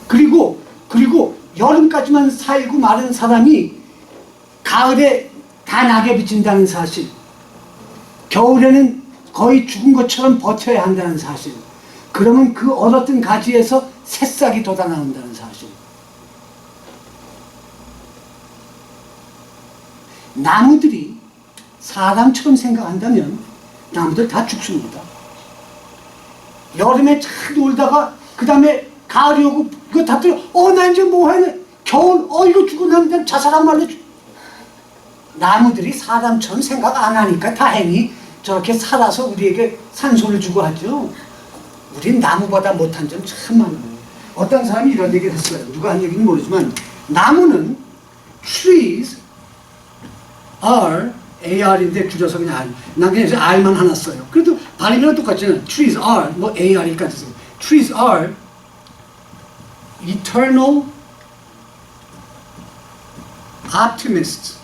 그리고 여름까지만 살고 마른 사람이 가을에 다 낙엽이 진다는 사실, 겨울에는 거의 죽은 것처럼 버텨야 한다는 사실, 그러면 그 얼었던 가지에서 새싹이 돋아나온다는 사실. 나무들이 사람처럼 생각한다면 나무들 다 죽습니다. 여름에 잘 놀다가 그 다음에 가을이 오고 이거 다 들어 나 이제 뭐 해야 겨울 이거 죽어나면 자살한 말로 나무들이 사람처럼 생각 안 하니까 다행히 저렇게 살아서 우리에게 산소를 주고 하죠. 우린 나무보다 못한 점 참 많아요. 어떤 사람이 이런 얘기를 했어요. 누가 한 얘기는 모르지만 나무는 trees are AR인데 줄여서 그냥 R. 난 그냥 R만 하나 써요. 그래도 발음이랑 똑같잖아요. Trees are 뭐 AR까지 써요. Trees are eternal optimists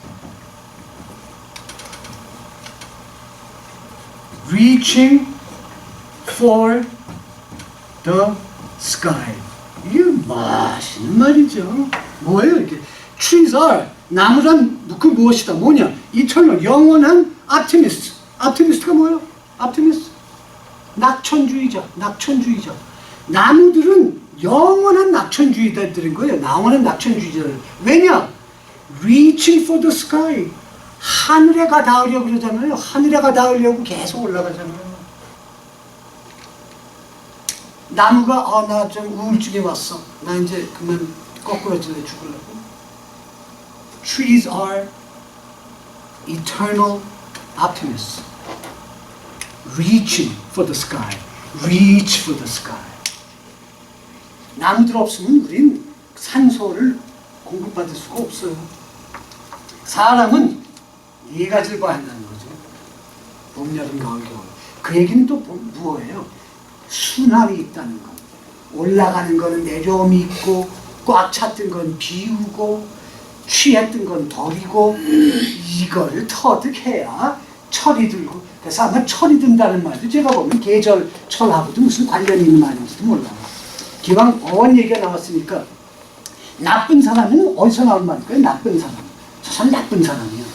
reaching for the sky. 이게 맛있는 말이죠. 뭐예요 이게? Trees are 나무란 그 무엇이다? 뭐냐? eternal 영원한 optimist. optimist가 뭐예요? optimist 낙천주의자. 낙천주의자. 나무들은 영원한 낙천주의자들인 거예요. 영원한 낙천주의자들. 왜냐? reaching for the sky. 하늘에 가 닿으려고 그러잖아요. 하늘에 가 닿으려고 계속 올라가잖아요. 나무가 나 좀 우울증이 왔어. 나 이제 그만 거꾸러질래 죽으려고. Trees are eternal optimists. Reaching for the sky. Reach for the sky. 나무들 없으면 우린 산소를 공급받을 수가 없어요. 사람은 네 가지를 봐야 한다는 거죠. 봄, 여름, 가을, 겨울. 그 얘기는 또 무엇이에요? 순환이 있다는 것. 올라가는 거는 내려옴이 있고, 꽉 찼던 건 비우고, 취했던 건 버리고, 이걸 터득해야 철이 들고. 그래서 아마 철이 든다는 말도 제가 보면 계절 철하고도 무슨 관련이 있는 말인지도 몰라요. 기왕 어원 얘기가 나왔으니까 나쁜 사람은 어디서 나온 말일까요? 나쁜 사람. 저 사람 나쁜 사람이야.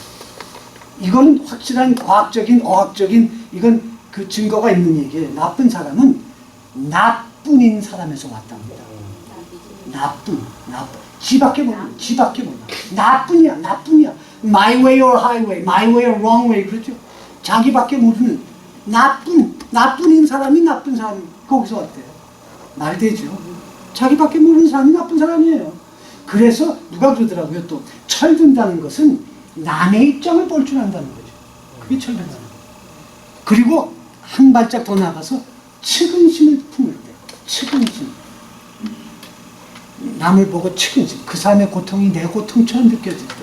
이건 확실한 과학적인, 어학적인 이건 그 증거가 있는 얘기예요. 나쁜 사람은 나뿐인 사람에서 왔답니다. 나쁜. 지밖에 몰라. 나뿐이야. My way or highway, my way or wrong way. 그렇죠? 자기밖에 모르는 나뿐인 사람이 나쁜 사람. 거기서 왔대요. 말 되죠? 자기밖에 모르는 사람이 나쁜 사람이에요. 그래서 누가 그러더라고요. 또 철든다는 것은 남의 입장을 볼 줄 안다는 거죠. 그게 철든다는 거예요. 그리고 한 발짝 더 나가서 측은심을 품을 때. 측은심. 남을 보고 측은심. 그 사람의 고통이 내 고통처럼 느껴질 때.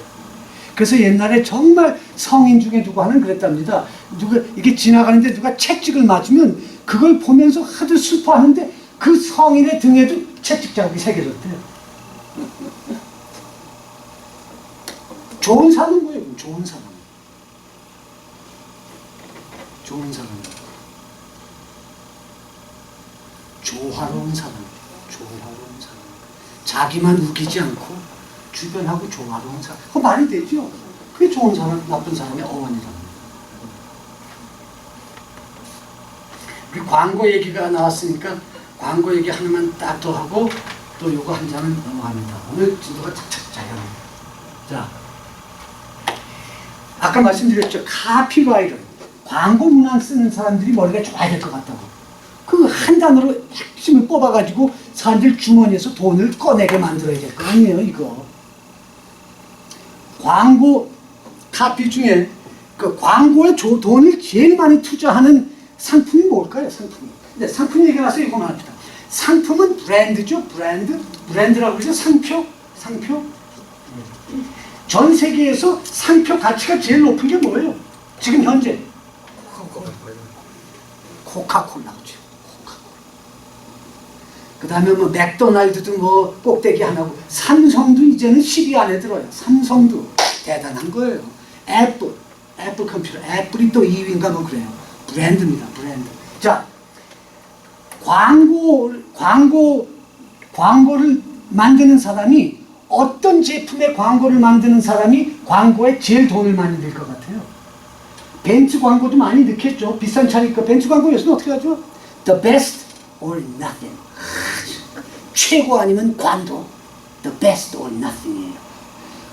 그래서 옛날에 정말 성인 중에 누구 하는 그랬답니다. 누가 이게 지나가는데 누가 채찍을 맞으면 그걸 보면서 하도 슬퍼하는데 그 성인의 등에도 채찍 자국이 새겨졌대요. 좋은 사람은 뭐예요? 좋은 사람. 조화로운 사람. 자기만 우기지 않고 주변하고 조화로운 사람. 그거 말이 되죠? 그게 좋은 사람, 나쁜 사람의 어원이랍니다. 우리 광고 얘기가 나왔으니까 광고 얘기 하나만 딱 더 하고 또 요거 한 장은 넘어갑니다. 오늘 진도가 착착 잘 합니다. 자, 아까 말씀드렸죠. 카피라이터. 광고 문안 쓰는 사람들이 머리가 좋아야 될 것 같다고. 그 한 단어로 핵심을 뽑아가지고 사람들 주머니에서 돈을 꺼내게 만들어야 될 거 아니에요, 이거. 광고 카피 중에 그 광고에 돈을 제일 많이 투자하는 상품이 뭘까요, 상품이? 근데 상품 얘기 나서 이거 나왔다. 상품은 브랜드죠, 브랜드라고 그러죠, 상표. 전 세계에서 상표 가치가 제일 높은 게 뭐예요? 지금 현재 코카콜라죠. 그 다음에 뭐 맥도날드도 뭐 꼭대기 하나고, 삼성도 이제는 10위 안에 들어요. 삼성도 대단한 거예요. 애플 컴퓨터, 애플이 또 2위인가 뭐 그래요. 브랜드입니다, 브랜드. 자, 광고를 만드는 사람이, 어떤 제품의 광고를 만드는 사람이 광고에 제일 돈을 많이 낼 것 같아요? 벤츠 광고도 많이 넣겠죠. 비싼 차니까. 벤츠 광고에서는 어떻게 하죠? The best or nothing. 최고 아니면 관도. The best or nothing이에요.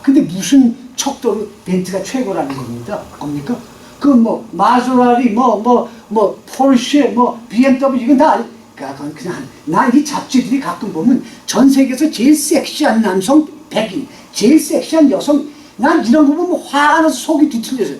근데 무슨 척도로 벤츠가 최고라는 겁니다. 겁니까? 그 뭐 마세라티, 포르쉐, BMW 이건 다 그건 그냥 나 이 잡지들이 가끔 보면 전 세계에서 제일 섹시한 남성 100인, 제일 섹시한 여성, 난 이런 거 보면 화가 나서 속이 뒤틀려져요.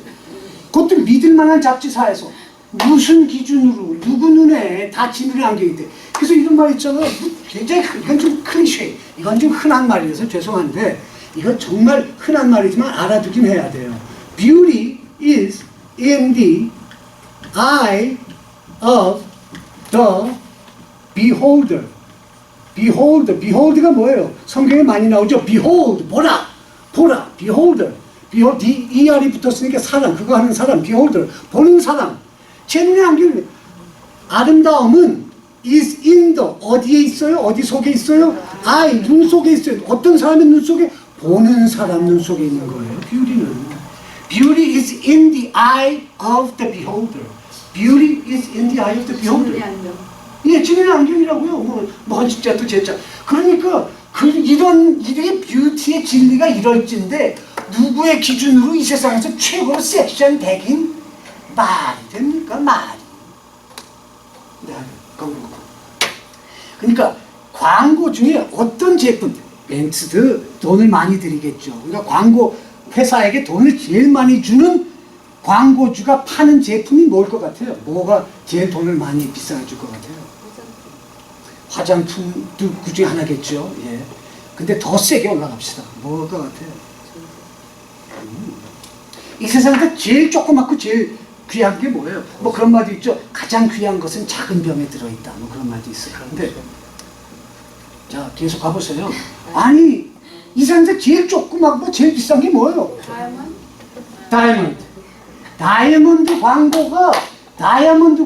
그것도 믿을만한 잡지사에서 무슨 기준으로 누구 눈에 다 지문이 안겨있대. 그래서 이런 말 있잖아요. 굉장히 이건 좀 클리셰, 이건 좀 흔한 말이라서 죄송한데 이건 정말 흔한 말이지만 알아두긴 해야 돼요. Beauty is in the eye of the beholder. behold가 뭐예요? 성경에 많이 나오죠. behold, 보라, beholder. ER이 붙었으니까 사람, 그거 하는 사람, beholder, 보는 사람. 제 눈에 안겨요. 아름다움은 is in the, 어디에 있어요? 어디 속에 있어요? eye, 눈 속에 있어요. 어떤 사람의 눈 속에? 보는 사람 눈 속에 있는 거예요. Beauty is in the eye of the beholder. Beauty is in the eye of the beholder. 예, 지문의 안경이라고요. 뭐 진짜도 진짜. 그러니까 이런 뷰티의 진리가 이럴진데 누구의 기준으로 이 세상에서 최고로 섹시한 백인 말이 됩니까? 말이. 네, 그러니까 광고 중에 어떤 제품, 벤츠도 돈을 많이 들이겠죠. 그러니까 광고 회사에게 돈을 제일 많이 주는 광고주가 파는 제품이 뭘 것 같아요? 뭐가 제일 돈을 많이 비싸게 줄 것 같아요? 화장품도 그 중에 하나겠죠. 예. 근데 더 세게 올라갑시다. 뭘 것 같아요? 이 세상에서 제일 조그맣고 제일 귀한 게 뭐예요? 뭐 그런 말도 있죠. 가장 귀한 것은 작은 병에 들어있다. 뭐 그런 말도 있어요. 그런데 자 계속 가보세요. 아니 이 세상에서 제일 조그맣고 제일 비싼 게 뭐예요? 다이아몬드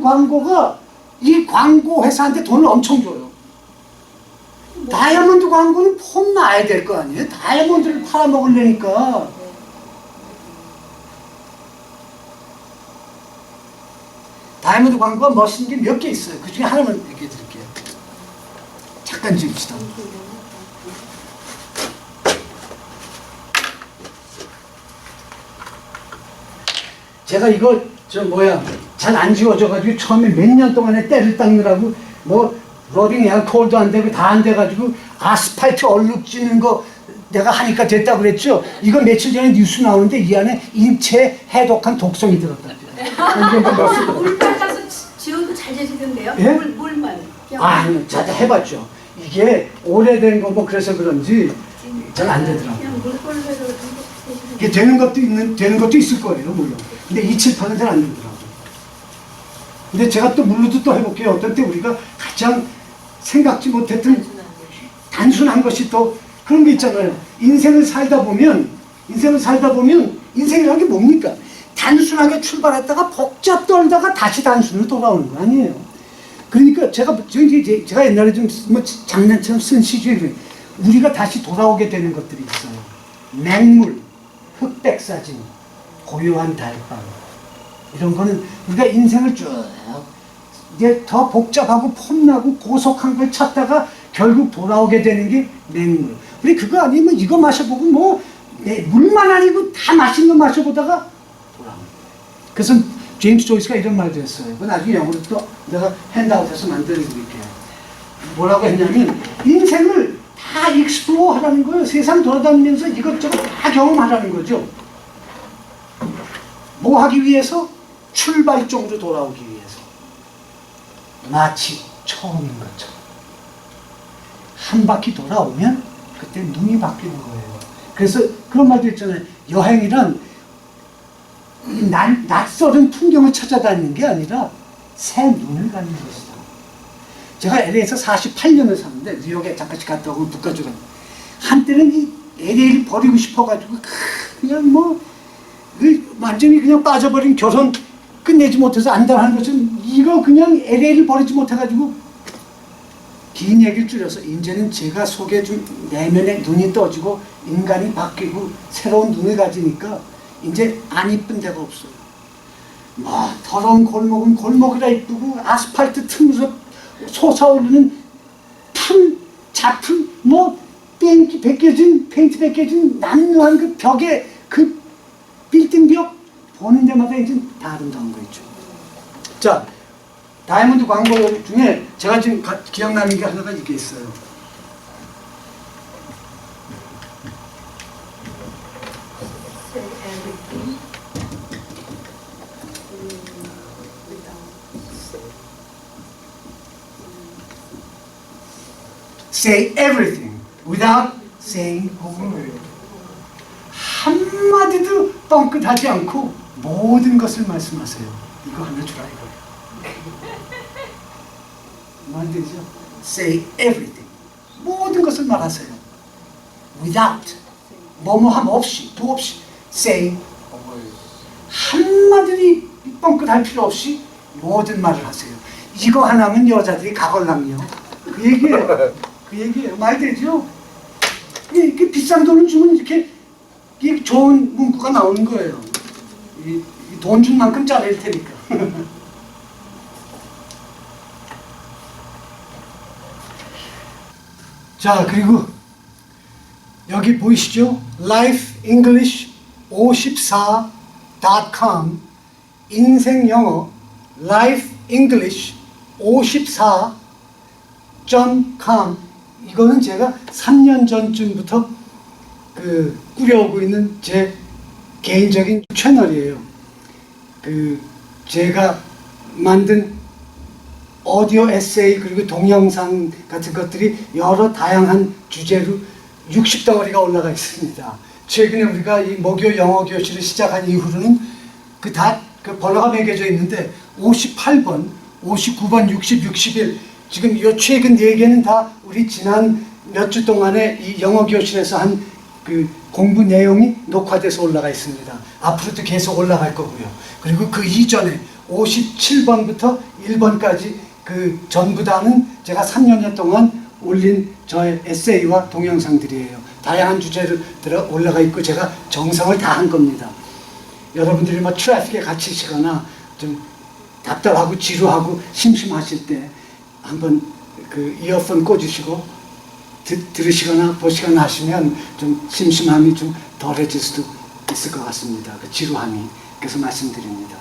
광고가 이 광고 회사한테 돈을 엄청 줘요. 다이아몬드 광고는 폼 나야 될 거 아니에요? 다이아몬드를 팔아먹으려니까. 다이아몬드 광고가 멋있는 게 몇 개 있어요. 그 중에 하나만 얘기해 드릴게요. 잠깐 지읍시다. 제가 이거 잘 안 지워져가지고 처음에 몇 년 동안에 때를 닦느라고 뭐 러빙 앨코홀도 안 되고 다 안 돼가지고 아스팔트 얼룩 찌는 거 내가 하니까 됐다고 그랬죠. 이거 며칠 전에 뉴스 나오는데 이 안에 인체 해독한 독성이 들었다. 물 닦아서 지워도 잘 되시던데요? 예? 물만. 아니, 자주 해봤죠. 이게 오래된 거 뭐 그래서 그런지 잘 안 되더라고요. 그냥 물걸로 해서 이게 되는 것도 있을 거예요, 물론. 근데 27%는 잘 안 되더라고요. 근데 제가 또 물로도 또 해볼게요. 어떤 때 우리가 가장 생각지 못했던 단순한 것이 또 그런 게 있잖아요. 인생을 살다 보면 인생이라는 게 뭡니까? 단순하게 출발했다가 복잡 떨다가 다시 단순으로 돌아오는 거 아니에요. 그러니까 제가 옛날에 좀 뭐 장난처럼 쓴 시주에 우리가 다시 돌아오게 되는 것들이 있어요. 맹물, 흑백 사진, 고요한 달밤 이런 거는 우리가 인생을 쭉 이제 더 복잡하고 폼나고 고속한 걸 찾다가 결국 돌아오게 되는 게 맹물. 우리 그거 아니면 이거 마셔보고 뭐 물만 아니고 다 맛있는 거 마셔보다가 돌아옵니다. 그래서 제임스 조이스가 이런 말도 했어요. 그건 나중에 영어로 또 내가 핸드아웃해서 만들어드릴게요. 뭐라고 했냐면 인생을 다 익스플로어 하라는 거예요. 세상 돌아다니면서 이것저것 다 경험하라는 거죠. 뭐 하기 위해서? 출발점으로 돌아오기 위해서. 마치 처음인 것처럼. 한 바퀴 돌아오면 그때 눈이 바뀌는 거예요. 그래서 그런 말도 있잖아요. 여행이란 낯설은 풍경을 찾아다니는 게 아니라 새 눈을 갖는 것이다. 제가 LA에서 48년을 사는데 뉴욕에 잠깐씩 갔다 오고 북가주가 한때는 이 LA를 버리고 싶어가지고 그냥 뭐 완전히 그냥 빠져버린 결혼 끝내지 못해서 안달하는 것은 이거 그냥 LA를 버리지 못해가지고 긴 얘기를 줄여서 이제는 제가 속에 좀 내면에 눈이 떠지고 인간이 바뀌고 새로운 눈을 가지니까 이제 안 이쁜 데가 없어요. 뭐 더러운 골목은 골목이라 이쁘고 아스팔트 틈에서 솟아오르는 잡풀 뭐 페인트 벗겨진 남루한 그 벽에 그 빌딩 벽 보는 데마다 이제 다 아름다운 거 있죠. 자, 다이아몬드 광고 중에 제가 지금 기억나는 게 하나가 이게 있어요. Say everything without saying a word. 한마디도 뻥끗하지 않고 모든 것을 말씀하세요. 이거 하나 주라 이거예요. 말 되죠? Say everything. 모든 것을 말하세요. Without. 뭐뭐함 없이, 도 없이. Say 한마디 뻥끗할 필요 없이 모든 말을 하세요. 이거 하나면 여자들이 가걸랑요. 그 얘기예요. 그 얘기예요. 말 되죠? 이렇게 비싼 돈을 주면 이렇게 좋은 문구가 나오는 거예요. 돈 준 만큼 잘릴 테니까. 자, 그리고 여기 보이시죠? lifeenglish54.com 인생영어 lifeenglish54.com 이거는 제가 3년 전쯤부터 꾸려오고 있는 제 개인적인 채널이에요. 제가 만든 오디오 에세이 그리고 동영상 같은 것들이 여러 다양한 주제로 60덩어리가 올라가 있습니다. 최근에 우리가 이 목요 영어 교실을 시작한 이후로는 그 번호가 매겨져 있는데 58번, 59번, 60, 61 지금 이 최근 4개는 다 우리 지난 몇 주 동안에 이 영어 교실에서 한 공부 내용이 녹화돼서 올라가 있습니다. 앞으로도 계속 올라갈 거고요. 그리고 그 이전에 57번부터 1번까지 전부 다는 제가 3년 동안 올린 저의 에세이와 동영상들이에요. 다양한 주제를 들어 올라가 있고 제가 정성을 다한 겁니다. 여러분들이 트래픽에 갇히시거나 좀 답답하고 지루하고 심심하실 때 한번 이어폰 꽂으시고 들으시거나 보시거나 하시면 좀 심심함이 좀 덜해질 수도 있을 것 같습니다. 지루함이. 그래서 말씀드립니다.